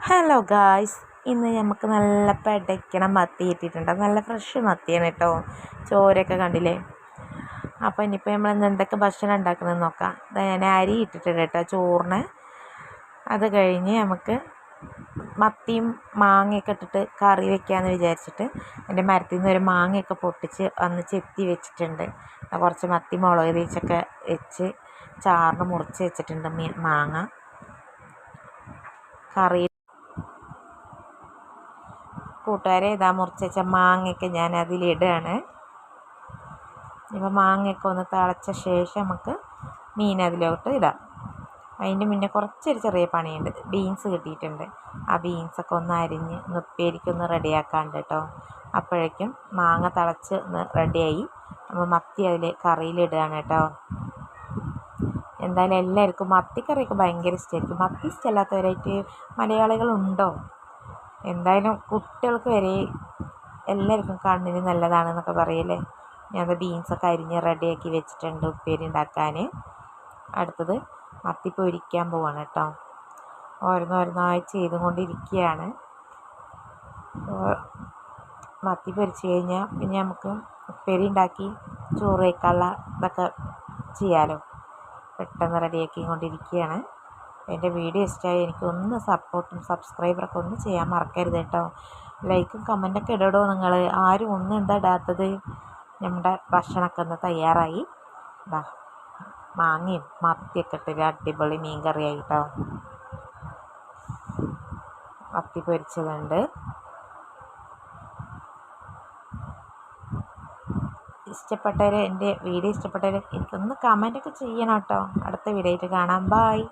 Hello guys, ഇന്ന് നമുക്ക് നല്ല പെടയ്ക്കണ മത്തി കിട്ടിയിട്ടുണ്ട്. നല്ല ഫ്രഷ് മത്തിയാണ് കേട്ടോ. ചോരൊക്കെ കണ്ടില്ലേ. അപ്പോൾ ഇനിയിപ്പോൾ നമ്മൾ ഇന്ന് എന്തൊക്കെ ഭക്ഷണം ഉണ്ടാക്കണമെന്ന് നോക്കാം. ഞാൻ അരി ഇട്ടിട്ടുണ്ട് കേട്ടോ ചോറിന്. അത് കഴിഞ്ഞ് നമുക്ക് മത്തിയും മാങ്ങയൊക്കെ ഇട്ടിട്ട് കറി വെക്കാമെന്ന് വിചാരിച്ചിട്ട് എൻ്റെ മരത്തിൽ നിന്ന് ഒരു മാങ്ങയൊക്കെ പൊട്ടിച്ച് അന്ന് ചെത്തി വെച്ചിട്ടുണ്ട്. കുറച്ച് മത്തി മുളക് തേച്ചൊക്കെ വെച്ച് ചാറിന് മുറിച്ച് വെച്ചിട്ടുണ്ട് മാങ്ങ കറി. കൂട്ടുകാരെ, ഇതാ മുറിച്ച് വെച്ച മാങ്ങയൊക്കെ ഞാൻ അതിലിടുകയാണ്. ഇപ്പോൾ മാങ്ങയൊക്കെ ഒന്ന് തിളച്ച ശേഷം നമുക്ക് മീൻ അതിലോട്ട് ഇടാം. അതിൻ്റെ മുന്നേ കുറച്ചൊരു ചെറിയ പണിയുണ്ട്. ബീൻസ് കിട്ടിയിട്ടുണ്ട്. ആ ബീൻസൊക്കെ ഒന്ന് അരിഞ്ഞ് ഉപ്പേരിക്കൊന്ന് റെഡിയാക്കാണ്ട് കേട്ടോ. അപ്പോഴേക്കും മാങ്ങ തിളച്ച് ഒന്ന് റെഡിയായി. നമ്മൾ മത്തി അതിൽ കറിയിലിടുകയാണ് കേട്ടോ. എന്തായാലും എല്ലാവർക്കും മത്തിക്കറിയൊക്കെ ഭയങ്കര ഇഷ്ടമായിരിക്കും. മത്തി ഇഷ്ടമല്ലാത്തവരായിട്ട് മലയാളികളുണ്ടോ? എന്തായാലും കുട്ടികൾക്ക് വരെ എല്ലാവർക്കും കണ്ണിന് നല്ലതാണെന്നൊക്കെ പറയല്ലേ. ഞാൻ ബീൻസൊക്കെ അരിഞ്ഞ് റെഡിയാക്കി വെച്ചിട്ടുണ്ട് ഉപ്പേരി ഉണ്ടാക്കാൻ. അടുത്തത് മത്തി പൊരിക്കാൻ പോവാണ് കേട്ടോ. ഓരോന്നോരോന്നായി ചെയ്തുകൊണ്ടിരിക്കുകയാണ്. മത്തി പൊരിച്ച് കഴിഞ്ഞാൽ പിന്നെ നമുക്ക് ഉപ്പേരി ഉണ്ടാക്കി ചോറ് വയ്ക്കാനുള്ള ഇതൊക്കെ ചെയ്യാമല്ലോ. പെട്ടെന്ന് റെഡിയാക്കി കൊണ്ടിരിക്കുകയാണ്. എൻ്റെ വീഡിയോ ഇഷ്ടമായി എനിക്കൊന്ന് സപ്പോർട്ടും സബ്സ്ക്രൈബറൊക്കെ ഒന്ന് ചെയ്യാൻ മറക്കരുത് കേട്ടോ. ലൈക്കും കമൻറ്റൊക്കെ ഇടടോ നിങ്ങൾ. ആരും ഒന്നും എന്താ ഇടാത്തത്? നമ്മുടെ ഭക്ഷണമൊക്കെ ഒന്ന് തയ്യാറായി. മാങ്ങയും മത്തിയൊക്കെ ഇട്ടൊരു അടിപൊളി മീൻ കറിയായി കേട്ടോ. മത്തി പൊരിച്ചതുണ്ട്. ഇഷ്ടപ്പെട്ടവർ, എൻ്റെ വീഡിയോ ഇഷ്ടപ്പെട്ടവർ എനിക്കൊന്ന് കമൻറ്റൊക്കെ ചെയ്യണം കേട്ടോ. അടുത്ത വീഡിയോ ആയിട്ട് കാണാം. ബായ്.